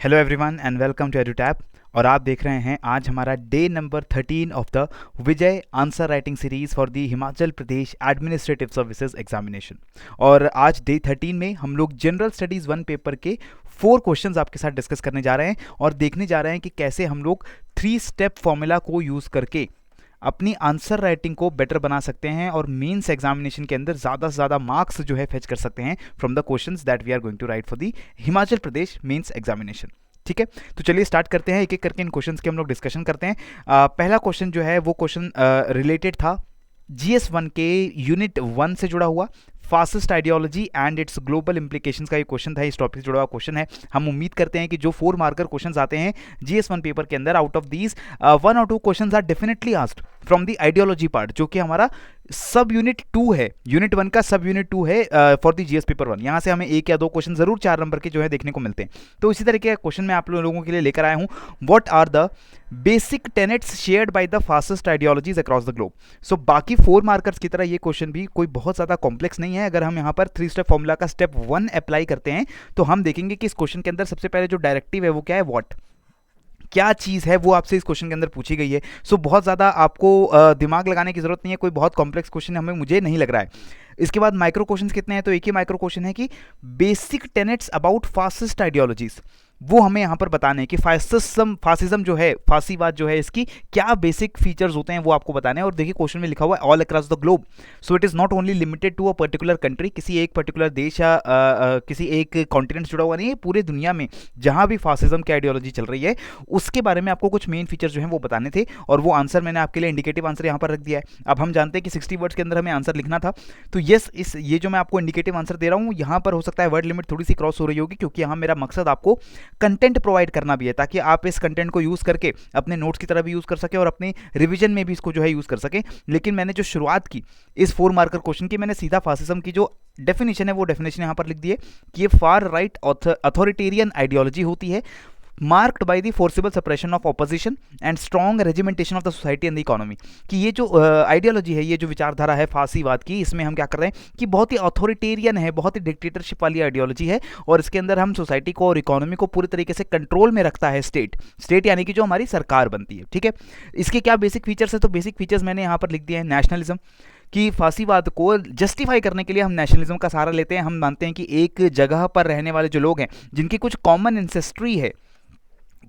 Hello everyone and welcome to Edutap. और आप देख रहे हैं आज हमारा day number 13 of the Vijay answer writing series for the Himachal Pradesh administrative services examination. और आज डे 13 में हम लोग जनरल स्टडीज़ 1 पेपर के 4 क्वेश्चंस आपके साथ डिस्कस करने जा रहे हैं और देखने जा रहे हैं कि कैसे हम लोग 3 स्टेप फॉर्मूला को यूज़ करके अपनी आंसर राइटिंग को बेटर बना सकते हैं और मेंस एग्जामिनेशन के अंदर ज़्यादा से ज़्यादा मार्क्स जो है फेच कर सकते हैं from the questions that we are going to write for the Himachal Pradesh mains examination. ठीक है, तो चलिए स्टार्ट करते हैं, एक एक करके इन क्वेश्चंस के हम लोग डिस्कशन करते हैं। पहला क्वेश्चन जो है वो क्वेश्चन रिलेटेड था GS1 के यूनिट 1 से जुड़ा हुआ fascist ideology and it's global implications का ये क्वेश्चन था। इस टॉपिक से जुड़ा हुआ क्वेश्चन है। हम उम्मीद करते हैं कि जो 4 मार्कर क्वेश्चंस आते हैं GS1 पेपर के अंदर, आउट ऑफ दीज 1 और 2 questions are definitely asked from the ideology part, जो कि हमारा सब यूनिट 2 है, यूनिट 1 का सब यूनिट 2 है फॉर द GS पेपर 1। यहाँ से हमें 1 या 2 क्वेश्चन जरूर 4 नंबर के जो है देखने को मिलते हैं। तो इसी तरीके का क्वेश्चन मैं आप लोगों के लिए लेकर आया हूँ। What are the basic tenets shared by the fascist ideologies across the globe. So बाकी 4 मार्कर्स की तरह ये क्वेश्चन भी कोई बहुत ज़्यादा कॉम्प्लेक्स नहीं है। अगर हम यहाँ पर 3 स्टेप फॉर्मूला का स्टेप 1 अप्लाई करते हैं तो हम देखेंगे कि इस क्वेश्चन के अंदर सबसे पहले जो डायरेक्टिव है वो क्या है, व्हाट, क्या चीज़ है वो आपसे इस क्वेश्चन के अंदर पूछी गई है। सो बहुत ज़्यादा आपको दिमाग लगाने की जरूरत नहीं है, कोई बहुत कॉम्प्लेक्स क्वेश्चन हमें मुझे नहीं लग रहा है। इसके बाद माइक्रो क्वेश्चंस कितने हैं, तो एक ही माइक्रो क्वेश्चन है कि basic tenets about fascist ideologies, वो हमें यहाँ पर बताने हैं कि फासिज्म जो है, फासीवाद जो है, इसकी क्या बेसिक फीचर्स होते हैं वो आपको बताने हैं। और देखिए क्वेश्चन में लिखा हुआ है all across the globe, so it is not only limited to a particular country, किसी एक पर्टिकुलर देश या किसी एक कॉन्टिनेंट जुड़ा हुआ नहीं है। पूरे दुनिया में जहाँ भी फासिज्म की आइडियोलॉजी चल रही है उसके बारे में आपको कुछ मेन फीचर्स जो हैं वो बताने थे। और वो आंसर मैंने आपके लिए इंडिकेटिव आंसर यहाँ पर रख दिया है। अब हम जानते हैं कि 60 वर्ड्स के अंदर हमें आंसर लिखना था, तो यस, ये जो मैं आपको इंडिकेटिव आंसर दे रहा हूँ यहाँ पर हो सकता है वर्ड लिमिट थोड़ी सी क्रॉस हो रही होगी, क्योंकि यहाँ मेरा मकसद आपको कंटेंट प्रोवाइड करना भी है, ताकि आप इस कंटेंट को यूज करके अपने नोट्स की तरह भी यूज कर सके और अपने रिवीजन में भी इसको जो है यूज कर सके। लेकिन मैंने जो शुरुआत की इस 4 मार्कर क्वेश्चन की, मैंने सीधा फासिज्म की जो डेफिनेशन है वो डेफिनेशन यहां पर लिख दी है कि ये फार राइट अथॉरिटेरियन आइडियोलॉजी होती है, marked by the forcible suppression of opposition and strong regimentation of the society and the economy. कि ये जो आइडियोलॉजी है, ये जो विचारधारा है फासीवाद की, इसमें हम क्या कर रहे हैं कि बहुत ही अथॉरिटेरियन है, बहुत ही डिक्टेटरशिप वाली आइडियोलॉजी है, और इसके अंदर हम सोसाइटी को और इकोनॉमी को पूरी तरीके से कंट्रोल में रखता है स्टेट यानी कि जो हमारी सरकार बनती है। ठीक है, इसके क्या बेसिक फीचर्स है, तो बेसिक फीचर्स मैंने यहाँ पर लिख दिए हैं। नेशनलिज्म, कि फासीवाद को जस्टिफाई करने के लिए हम नेशनलिज्म का सहारा लेते हैं। हम मानते हैं कि एक जगह पर रहने वाले जो लोग हैं जिनकी कुछ कॉमन एंसेस्ट्री है,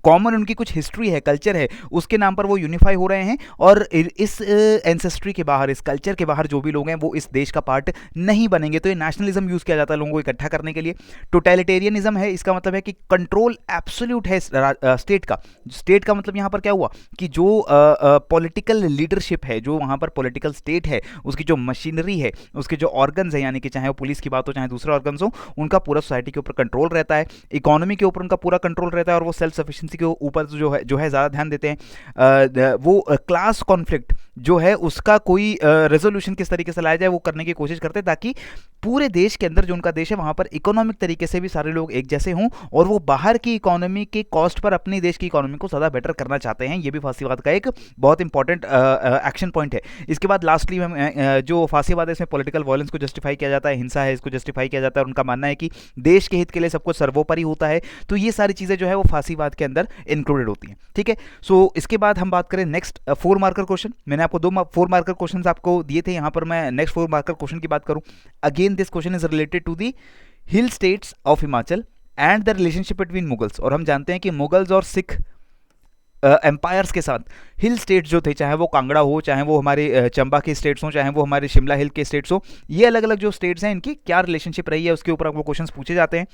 कॉमन उनकी कुछ हिस्ट्री है, कल्चर है, उसके नाम पर वो यूनिफाई हो रहे हैं, और इस एंसेस्ट्री के बाहर, इस कल्चर के बाहर जो भी लोग हैं वो इस देश का पार्ट नहीं बनेंगे। तो ये नेशनलिज्म यूज़ किया जाता है लोगों को इकट्ठा करने के लिए। टोटलिटेरियनिज्म है, इसका मतलब है कि कंट्रोल एब्सोल्यूट है स्टेट का। स्टेट का मतलब यहाँ पर क्या हुआ कि जो पॉलिटिकल लीडरशिप है, जो वहाँ पर पॉलिटिकल स्टेट है, उसकी जो मशीनरी है, उसके जो ऑर्गन्स हैं, यानी कि चाहे वो पुलिस की बात हो चाहे दूसरे ऑर्गन्स हो, उनका पूरा सोसाइटी के ऊपर कंट्रोल रहता है। इकोनॉमी के ऊपर उनका पूरा कंट्रोल रहता है और वो सेल्फ सफिशिएंसी के ऊपर जो है ज़्यादा ध्यान देते हैं। वो क्लास कॉन्फ्लिक्ट जो है उसका कोई रेजोल्यूशन किस तरीके से लाया जाए वो करने की कोशिश करते हैं, ताकि पूरे देश के अंदर जो उनका देश है वहाँ पर इकोनॉमिक तरीके से भी सारे लोग एक जैसे हों, और वो बाहर की इकोनॉमी के कॉस्ट पर अपने देश की इकोनॉमी को ज़्यादा बेटर करना चाहते हैं। ये भी फासीवाद का एक बहुत इंपॉर्टेंट एक्शन पॉइंट है। इसके बाद लास्टली जो फासीवाद है इसमें पॉलिटिकल वायलेंस को जस्टिफाई किया जाता है, हिंसा है इसको जस्टिफाई किया जाता है, और उनका मानना है कि देश के हित के लिए सब कुछ सर्वोपरि होता है। तो ये सारी चीज़ें जो है वो फासीवाद के अंदर इंक्लूडेड होती हैं। ठीक है, सो इसके बाद हम बात करें नेक्स्ट 4 मार्कर क्वेश्चन। मैंने आपको 2 4 मार्कर क्वेश्चन आपको दिए थे, यहाँ पर मैं नेक्स्ट 4 मार्कर क्वेश्चन की बात करूँ। Again this question is related to the hill states of Himachal and the relationship between Mughals. और हम जानते हैं कि मुगल्स और सिख एम्पायर्स के साथ हिल स्टेट्स जो थे, चाहे वो कांगड़ा हो, चाहे वो हमारे चंबा के स्टेट्स हो, चाहे वो हमारे शिमला हिल के स्टेट्स हो, ये अलग अलग जो स्टेट्स हैं इनकी क्या रिलेशनशिप रही है उसके ऊपर आपको क्वेश्चंस पूछे जाते हैं।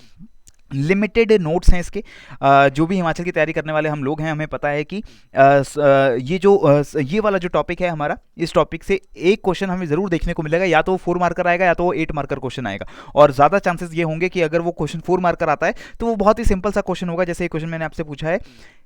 लिमिटेड नोट्स हैं इसके। जो भी हिमाचल की तैयारी करने वाले हम लोग हैं, हमें पता है कि ये वाला जो टॉपिक है हमारा, इस टॉपिक से एक क्वेश्चन हमें ज़रूर देखने को मिलेगा, या तो वो 4 मार्कर आएगा या तो वो 8 मार्कर क्वेश्चन आएगा। और ज़्यादा चांसेस ये होंगे कि अगर वो क्वेश्चन 4 मार्कर आता है तो वो बहुत ही सिंपल सा क्वेश्चन होगा। जैसे क्वेश्चन मैंने आपसे पूछा है,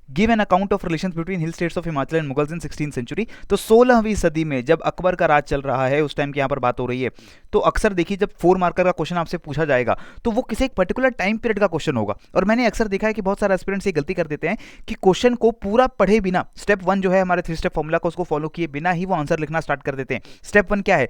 give an account of relations between hill states of Himachal and Mughals in 16th century. तो 16वीं सदी में जब अकबर का राज चल रहा है उस टाइम की यहाँ पर बात हो रही है। तो अक्सर देखिए जब 4 मार्कर का क्वेश्चन आपसे पूछा जाएगा तो वो किसी एक पर्टिकुलर टाइम पीरियड का क्वेश्चन होगा। और मैंने अक्सर देखा है कि बहुत सारे एस्पिरेंट्स ये गलती कर देते हैं कि क्वेश्चन को पूरा पढ़े बिना, स्टेप 1 जो है हमारे 3 स्टेप फॉर्मूला को उसको फॉलो किए बिना ही वो आंसर लिखना स्टार्ट कर देते हैं। स्टेप 1 क्या है,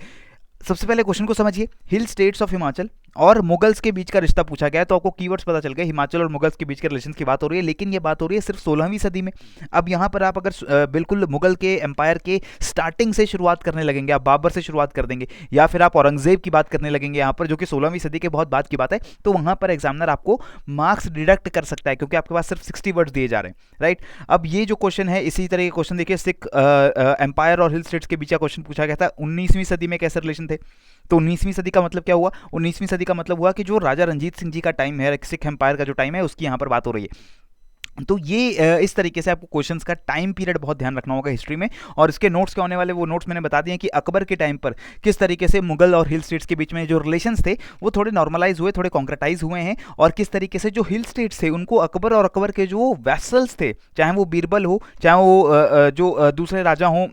सबसे पहले क्वेश्चन को समझिए। हिल स्टेट्स ऑफ हिमाचल और मुगल्स के बीच का रिश्ता पूछा गया है, तो आपको कीवर्ड्स पता चल गए, हिमाचल और मुगल्स के बीच के रिलेशन की बात हो रही है, लेकिन ये बात हो रही है सिर्फ 16वीं सदी में। अब यहाँ पर आप अगर बिल्कुल मुगल के एम्पायर के स्टार्टिंग से शुरुआत करने लगेंगे, आप बाबर से शुरुआत कर देंगे, या फिर आप औरंगजेब की बात करने लगेंगे यहाँ पर, जो कि 16वीं सदी के बहुत बाद की बात है, तो वहाँ पर एग्जामिनर आपको मार्क्स डिडक्ट कर सकता है, क्योंकि आपके पास सिर्फ 60 वर्ड्स दिए जा रहे हैं, राइट। अब ये जो क्वेश्चन है, इसी तरह के क्वेश्चन देखिए, सिख एम्पायर और हिल स्टेट्स के बीच का क्वेश्चन पूछा गया था, 19वीं सदी में कैसे रिलेशन थे। तो 19वीं सदी का मतलब क्या हुआ, 19वीं सदी का मतलब हुआ कि जो राजा रणजीत सिंह जी का टाइम है, सिख एम्पायर का जो टाइम है, उसकी यहाँ पर बात हो रही है। तो ये इस तरीके से आपको क्वेश्चंस का टाइम पीरियड बहुत ध्यान रखना होगा हिस्ट्री में। और इसके नोट्स क्या होने वाले, वो नोट्स मैंने बता दिए कि अकबर के टाइम पर किस तरीके से मुगल और हिल स्टेट्स के बीच में जो रिलेशंस थे वो थोड़े नॉर्मलाइज हुए, थोड़े कॉन्क्रेटाइज हुए हैं, और किस तरीके से जो हिल स्टेट्स थे उनको अकबर और अकबर के जो वैसल्स थे, चाहे वो बीरबल हो, चाहे वो जो दूसरे राजा हों,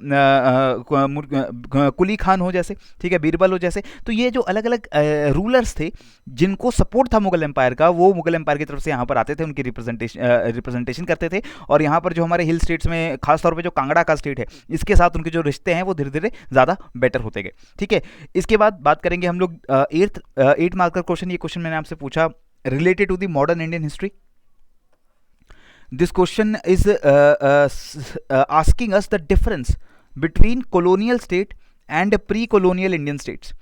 कुली खान हो जैसे, ठीक है, बीरबल हो जैसे, तो ये जो अलग अलग रूलर्स थे जिनको सपोर्ट था मुगल एम्पायर का, वो मुगल एम्पायर की तरफ से यहाँ पर आते थे, उनकी रिप्रेजेंटेशन करते थे। और यहाँ पर जो हमारे हिल स्टेट्स में खासतौर पे जो कांगड़ा का स्टेट है, इसके साथ उनके जो रिश्ते हैं वो धीरे धीरे ज़्यादा बेटर होते गए, ठीक है। इसके बाद बात करेंगे हम लोग 8 मार्कर क्वेश्चन। ये क्वेश्चन मैंने आपसे पूछा related to the modern Indian history. This question is asking us the difference between colonial state and pre colonial Indian states.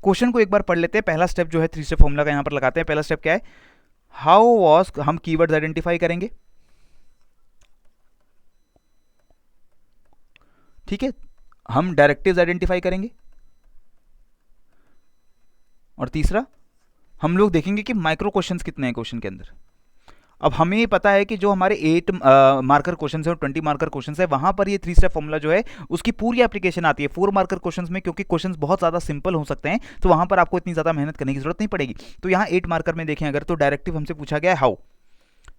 Question को एक बार पढ़ लेते हैं। पहला स्टेप जो है 3 स्टेप फॉर्मूला का यहाँ पर लगाते हैं। पहला स्टेप क्या है, हाउ वॉज, हम कीवर्ड्स आइडेंटिफाई करेंगे, ठीक है, हम डायरेक्टिव्स आइडेंटिफाई करेंगे, और तीसरा हम लोग देखेंगे कि माइक्रो क्वेश्चंस कितने हैं क्वेश्चन के अंदर। अब हमें पता है कि जो हमारे 8 मार्कर क्वेश्चन है और 20 मार्कर क्वेश्चन है, वहां पर ये 3 स्टेप फॉर्मूला जो है उसकी पूरी एप्लीकेशन आती है 4 मार्कर क्वेश्चन में, क्योंकि क्वेश्चन बहुत ज़्यादा सिंपल हो सकते हैं, तो वहां पर आपको इतनी ज़्यादा मेहनत करने की जरूरत नहीं पड़ेगी। तो यहाँ 8 मार्कर में देखें अगर, तो डायरेक्टिव हमसे पूछा गया है हाउ,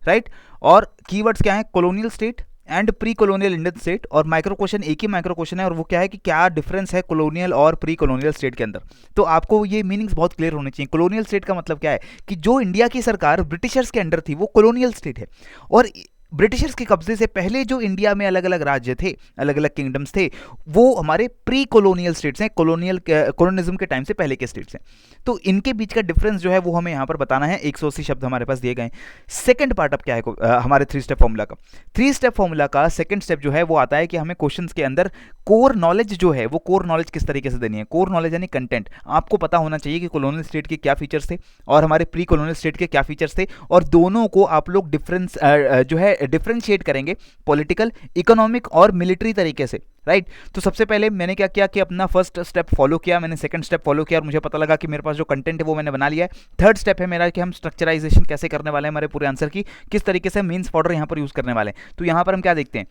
राइट, और कीवर्ड्स क्या है, colonial state and pre colonial Indian state, और माइक्रो क्वेश्चन एक ही माइक्रो क्वेश्चन है, और वो क्या है कि क्या डिफरेंस है कॉलोनियल और प्री कॉलोनियल स्टेट के अंदर। तो आपको ये मीनिंग्स बहुत क्लियर होने चाहिए। कॉलोनियल स्टेट का मतलब क्या है कि जो इंडिया की सरकार ब्रिटिशर्स के अंडर थी वो कॉलोनियल स्टेट है, और ब्रिटिशर्स के कब्जे से पहले जो इंडिया में अलग अलग राज्य थे, अलग अलग किंगडम्स थे, वो हमारे प्री कॉलोनियल स्टेट्स हैं, कॉलोनिज्म के टाइम से पहले के स्टेट्स हैं। तो इनके बीच का डिफरेंस जो है वो हमें यहाँ पर बताना है। 180 शब्द हमारे पास दिए गए हैं। सेकंड पार्ट अब क्या है हमारे 3 स्टेप फॉर्मूला का। 3 स्टेप फॉर्मूला का सेकंड स्टेप जो है वो आता है कि हमें क्वेश्चंस के अंदर कोर नॉलेज जो है वो कोर नॉलेज किस तरीके से देनी है। कोर नॉलेज यानी कंटेंट। आपको पता होना चाहिए कि कॉलोनियल स्टेट के क्या फीचर्स थे और हमारे प्री कॉलोनियल स्टेट के क्या फीचर्स थे, और दोनों को आप लोग जो है डिफरेंशिएट करेंगे पॉलिटिकल, इकोनॉमिक और मिलिट्री तरीके से, राइट। तो सबसे पहले मैंने क्या किया कि अपना फर्स्ट स्टेप फॉलो किया, मैंने सेकंड स्टेप फॉलो किया और मुझे पता लगा कि मेरे पास जो कंटेंट है वो मैंने बना लिया है। थर्ड स्टेप है मेरा कि हम स्ट्रक्चराइजेशन कैसे करने वाले हैं हमारे पूरे आंसर की, किस तरीके से मीन्स पाउडर यहाँ पर यूज करने वाले हैं। तो यहाँ पर हम क्या देखते हैं,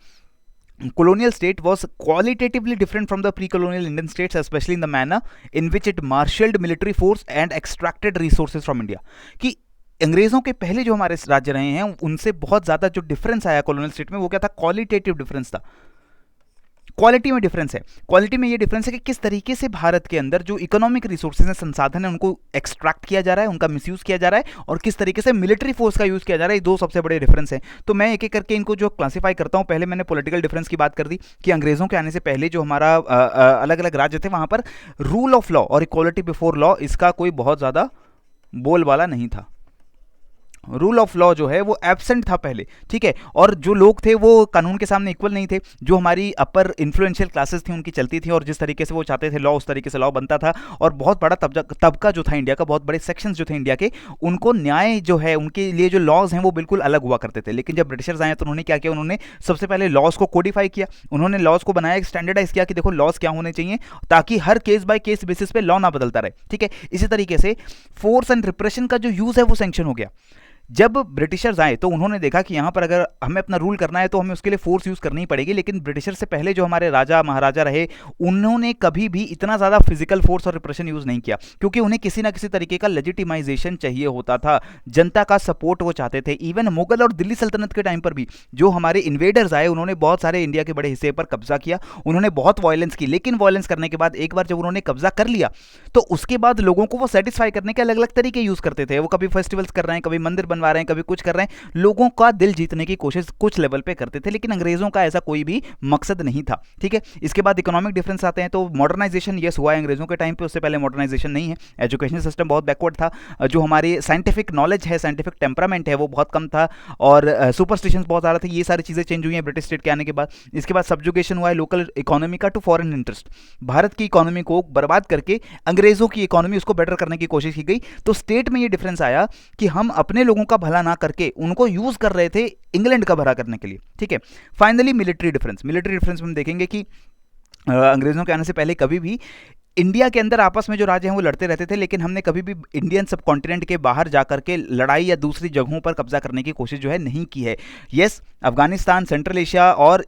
colonial state was qualitatively different from the pre-colonial Indian states, especially in the manner in which it marshaled military force and extracted resources from India। कि अंग्रेजों के पहले जो हमारे राज्य रहे हैं उनसे बहुत ज़्यादा जो डिफरेंस आया कॉलोनियल स्टेट में वो क्या था, क्वालिटेटिव डिफरेंस था। क्वालिटी में डिफरेंस है। क्वालिटी में ये डिफरेंस है कि किस तरीके से भारत के अंदर जो इकोनॉमिक रिसोर्सेज हैं, संसाधन है, उनको एक्सट्रैक्ट किया जा रहा है, उनका मिसयूज़ किया जा रहा है, और किस तरीके से मिलिट्री फोर्स का यूज़ किया जा रहा है। ये दो सबसे बड़े डिफरेंस हैं। तो मैं एक एक करके इनको जो क्लासीफाई करता हूँ। पहले मैंने पॉलिटिकल डिफरेंस की बात कर दी कि अंग्रेज़ों के आने से पहले जो हमारा अलग अलग राज्य थे वहाँ पर रूल ऑफ लॉ और इक्वालिटी बिफोर लॉ इसका कोई बहुत ज़्यादा बोलबाला नहीं था। रूल ऑफ लॉ जो है वो एब्सेंट था पहले, ठीक है, और जो लोग थे वो कानून के सामने इक्वल नहीं थे। जो हमारी अपर इन्फ्लुएंशियल क्लासेस थी उनकी चलती थी, और जिस तरीके से वो चाहते थे लॉ उस तरीके से लॉ बनता था। और बहुत बड़ा तबका जो था इंडिया का, बहुत बड़े सेक्शंस जो थे इंडिया के, उनको न्याय जो है उनके लिए जो लॉज हैं वो बिल्कुल अलग हुआ करते थे। लेकिन जब ब्रिटिशर्स आए तो उन्होंने क्या किया, उन्होंने सबसे पहले लॉज को कोडिफाई किया, उन्होंने लॉज को बनाया, स्टैंडर्डाइज किया कि देखो लॉज क्या होने चाहिए, ताकि हर केस बाय केस बेसिस पे लॉ ना बदलता रहे, ठीक है। इसी तरीके से फोर्स एंड रिप्रेशन का जो यूज़ है वो सैंक्शन हो गया। जब ब्रिटिशर्स आए तो उन्होंने देखा कि यहाँ पर अगर हमें अपना रूल करना है तो हमें उसके लिए फोर्स यूज़ करनी पड़ेगी। लेकिन ब्रिटिशर से पहले जो हमारे राजा महाराजा रहे उन्होंने कभी भी इतना ज़्यादा फिजिकल फोर्स और रिप्रेशन यूज़ नहीं किया, क्योंकि उन्हें किसी ना किसी तरीके का लेजिटिमाइजेशन चाहिए होता था, जनता का सपोर्ट वो चाहते थे। इवन मुगल और दिल्ली सल्तनत के टाइम पर भी जो हमारे इन्वेडर्स आए उन्होंने बहुत सारे इंडिया के बड़े हिस्से पर कब्जा किया, उन्होंने बहुत वायलेंस की। लेकिन वायलेंस करने के बाद एक बार जब उन्होंने कब्जा कर लिया तो उसके बाद लोगों को वो सेटिस्फाई करने के अलग अलग तरीके यूज़ करते थे। वो कभी फेस्टिवल्स कर रहे हैं, कभी मंदिर बनवा रहे हैं, कभी कुछ कर रहे हैं, लोगों का दिल जीतने की कोशिश कुछ लेवल पे करते थे, लेकिन अंग्रेजों का ऐसा कोई भी मकसद नहीं था। ठीक है, इसके बाद इकोनॉमिक डिफरेंस आते हैं, तो मॉडर्नाइजेशन यस हुआ है अंग्रेजों के टाइम पे, उससे पहले मॉडर्नाइजेशन नहीं है। एजुकेशन सिस्टम बहुत बैकवर्ड था, जो हमारी साइंटिफिक नॉलेज है, साइंटिफिक टेम्परामेंट है, वो बहुत कम था, और सुपरस्टिशंस बहुत ज़्यादा थे। ये सारी चीज़ें चेंज हुई हैं ब्रिटिश स्टेट के आने के बाद। इसके बाद सब्जुगेशन हुआ है लोकल इकोनॉमी का टू फॉरेन इंटरेस्ट, भारत की इकोनॉमी को बर्बाद करके अंग्रेजों की इकोनॉमी उसको बेटर करने की कोशिश की गई। तो स्टेट में ये डिफरेंस आया कि हम अपने लोगों का भला ना करके उनको यूज कर रहे थे इंग्लैंड का भला करने के लिए। ठीक है, फाइनली मिलिट्री डिफरेंस में हम देखेंगे कि अंग्रेजों के आने से पहले कभी भी इंडिया के अंदर आपस में जो राज्य हैं वो लड़ते रहते थे, लेकिन हमने कभी भी इंडियन सब कॉन्टिनेंट के बाहर जाकर के लड़ाई या दूसरी जगहों पर कब्जा करने की कोशिश जो है नहीं की है। यस, अफगानिस्तान, सेंट्रल एशिया और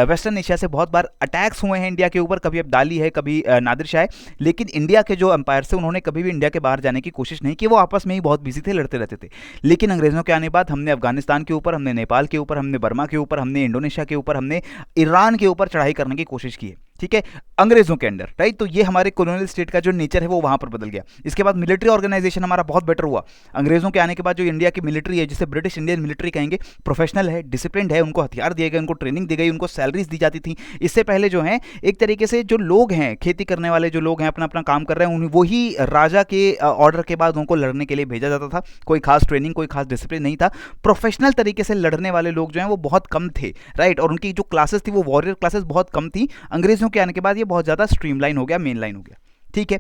वेस्टर्न एशिया से बहुत बार अटैक्स हुए हैं इंडिया के ऊपर, कभी अब्दाली है, कभी नादिर शाह है, लेकिन इंडिया के जो एम्पायर से उन्होंने कभी भी इंडिया के बाहर जाने की कोशिश नहीं की, वो आपस में ही बहुत बिजी थे, लड़ते रहते थे। लेकिन अंग्रेजों के आने बाद हमने अफगानिस्तान के ऊपर, हमने नेपाल के ऊपर, हमने बर्मा के ऊपर, हमने इंडोनेशिया के ऊपर, हमने ईरान के ऊपर चढ़ाई करने की कोशिश की है। ठीक है, अंग्रेजों के अंडर, राइट। तो ये हमारे कॉलोनियल स्टेट का जो नेचर है वो वहां पर बदल गया। इसके बाद मिलिट्री ऑर्गेनाइजेशन हमारा बहुत बेटर हुआ अंग्रेजों के आने के बाद। जो इंडिया की मिलिट्री है, जिसे ब्रिटिश इंडियन मिलिट्री कहेंगे, प्रोफेशनल है, डिसिप्लिन है, उनको हथियार दिए गए, उनको ट्रेनिंग दी गई, उनको सैलरीज दी जाती थी। इससे पहले जो है एक तरीके से जो लोग हैं, खेती करने वाले जो लोग हैं, अपना अपना काम कर रहे हैं, वही राजा के ऑर्डर के बाद उनको लड़ने के लिए भेजा जाता था। कोई खास ट्रेनिंग, कोई खास डिसिप्लिन नहीं था। प्रोफेशनल तरीके से लड़ने वाले लोग जो हैं वो बहुत कम थे, राइट। और उनकी जो क्लासेस थी वो वॉरियर क्लासेस बहुत कम थी। अंग्रेजों के आने के बाद ये बहुत ज़्यादा स्ट्रीमलाइन हो गया, मेन लाइन हो गया। ठीक है,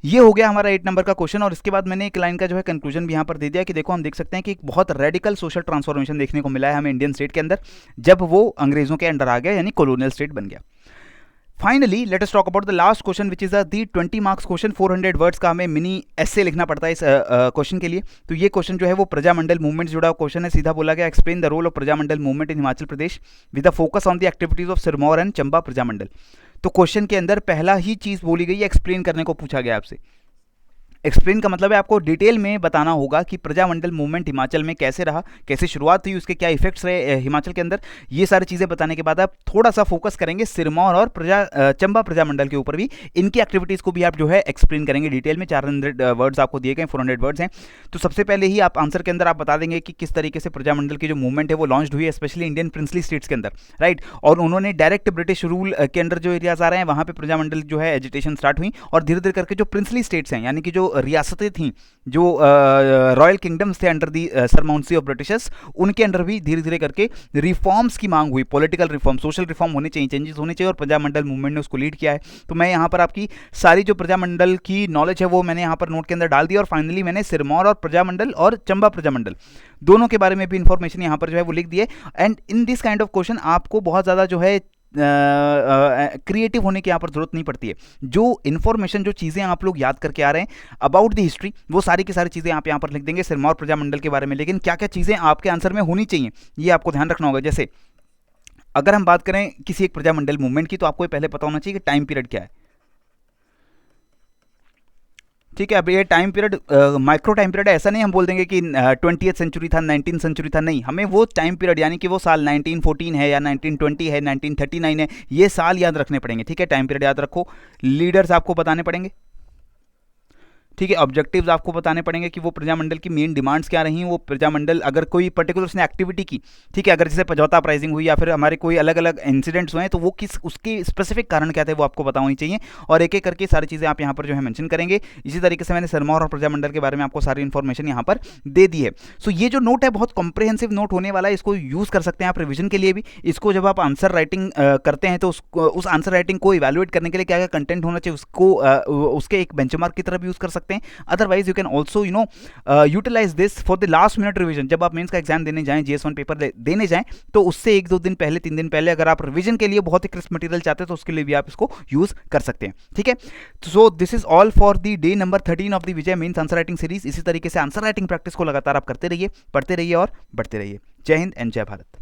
ये हो गया हमारा 8 नंबर का क्वेश्चन। और इसके बाद मैंने एक लाइन का जो है कंक्लूजन भी यहाँ पर दे दिया कि देखो, हम देख सकते हैं कि एक बहुत रेडिकल सोशल ट्रांसफॉर्मेशन देखने को मिला है हमें इंडियन स्टेट के अंदर, जब वो अंग्रेजों के अंडर आ गया, यानी कॉलोनियल स्टेट बन गया। Finally let us talk about the last question which is the 20 marks question. 400 words का हमें मिनी एसे लिखना पड़ता है इस क्वेश्चन के लिए। तो ये क्वेश्चन जो है वो प्रजामंडल मूवमेंट से जुड़ा क्वेश्चन है। सीधा बोला गया, explain the role of Prajamandal movement in Himachal Pradesh with the focus on the activities of Sirmaur and Chamba Prajamandal. तो क्वेश्चन के अंदर पहला ही चीज बोली गई है, एक्सप्लेन करने को पूछा गया आपसे। एक्सप्लेन का मतलब है आपको डिटेल में बताना होगा कि प्रजामंडल मूवमेंट हिमाचल में कैसे रहा, कैसे शुरुआत हुई, उसके क्या इफेक्ट्स रहे हिमाचल के अंदर। ये सारी चीज़ें बताने के बाद आप थोड़ा सा फोकस करेंगे सिरमौर और चंबा प्रजामंडल के ऊपर भी। इनकी एक्टिविटीज़ को भी आप जो है एक्सप्लेन करेंगे डिटेल में। 400 वर्ड्स आपको दिए गए, 400 वर्ड्स हैं। तो सबसे पहले ही आप आंसर के अंदर आप बता देंगे कि किस तरीके से प्रजामंडल की जो मूवमेंट है वो लॉन्च हुई है, स्पेशली इंडियन प्रिंसली स्टेट्स के अंदर, राइट। और उन्होंने डायरेक्ट ब्रिटिश रूल के अंदर जो एरियाज आ रहे हैं वहाँ पे प्रजामंडल जो है एजिटेशन स्टार्ट हुई, और धीरे धीरे करके जो प्रिंसली स्टेट्स हैं, यानी कि जो रियासतें थी, जो रॉयल किंगडम्स थे अंडर दी सरमाउंसी ऑफ ब्रिटिशर्स, उनके अंडर भी धीरे धीरे करके रिफॉर्म्स की मांग हुई। पॉलिटिकल रिफॉर्म, सोशल रिफॉर्म होने चाहिए, चेंजेस होने चाहिए, और प्रजामंडल मूवमेंट ने उसको लीड किया है। तो मैं यहाँ पर आपकी सारी जो प्रजामंडल की नॉलेज है वो मैंने यहाँ पर नोट के अंदर डाल दी। और फाइनली मैंने सिरमौर और प्रजामंडल और चंबा प्रजामंडल दोनों के बारे में भी इंफॉर्मेशन यहाँ पर जो है वो लिख दी है। And in this kind of question आपको बहुत ज़्यादा जो है क्रिएटिव होने की यहाँ पर जरूरत नहीं पड़ती है। जो इन्फॉर्मेशन, जो चीज़ें आप लोग याद करके आ रहे हैं अबाउट द हिस्ट्री, वो सारी की सारी चीज़ें आप यहाँ पर लिख देंगे सिरमौर प्रजामंडल के बारे में। लेकिन क्या क्या चीज़ें आपके आंसर में होनी चाहिए ये आपको ध्यान रखना होगा। जैसे अगर हम बात करें किसी एक प्रजामंडल मूवमेंट की, तो आपको पहले पता होना चाहिए कि टाइम पीरियड क्या है। ठीक है, अब ये time period micro time period है, ऐसा नहीं हम बोल देंगे कि 20th सेंचुरी था, 19th सेंचुरी था, नहीं। हमें वो टाइम पीरियड, यानी कि वो साल 1914 है या 1920 है, 1939 है, ये साल याद रखने पड़ेंगे। ठीक है, टाइम पीरियड याद रखो। लीडर्स आपको बताने पड़ेंगे, ठीक है। ऑब्जेक्टिव्स आपको बताने पड़ेंगे कि वो प्रजामंडल की मेन डिमांड्स क्या रही, वो प्रजामंडल अगर कोई पर्टिकुलर उसने एक्टिविटी की, ठीक है, अगर जैसे पजौता अपराइजिंग हुई या फिर हमारे कोई अलग अलग इंसिडेंट्स हुए, तो वो किस, उसके स्पेसिफिक कारण क्या थे वो आपको पता होनी चाहिए। और एक एक करके सारी चीज़ें आप यहाँ पर जो है मेंशन करेंगे। इसी तरीके से मैंने सिरमौर और प्रजामंडल के बारे में आपको सारी इन्फॉर्मेशन यहाँ पर दे दी है। सो ये जो नोट है बहुत कॉम्प्रिहेंसिव नोट होने वाला है, इसको यूज़ कर सकते हैं आप रिविजन के लिए भी। इसको जब आप आंसर राइटिंग करते हैं तो उस आंसर राइटिंग को इवैल्यूएट करने के लिए क्या क्या कंटेंट होना चाहिए, उसको उसके एक बेंचमार्क की तरह भी यूज़ कर सकते हैं। Otherwise you can also utilize this for the last minute revision। जब आप मेंस का एग्जाम देने जाएं, GS1 पेपर देने जाएं, तो उससे 1-2 दिन पहले, 3 दिन पहले अगर आप रिवीजन के लिए बहुत ही क्रिस्प मटेरियल चाहते हैं तो उसके लिए भी आप इसको यूज कर सकते हैं। ठीक है, so this is all for the day number 13 of the Vijay mains answer writing series. इसी तरीके से आंसर राइटिंग प्रैक्टिस को लगातार आप करते रहिए, पढ़ते रहिए और बढ़ते रहिए। जय हिंद एंड जय भारत।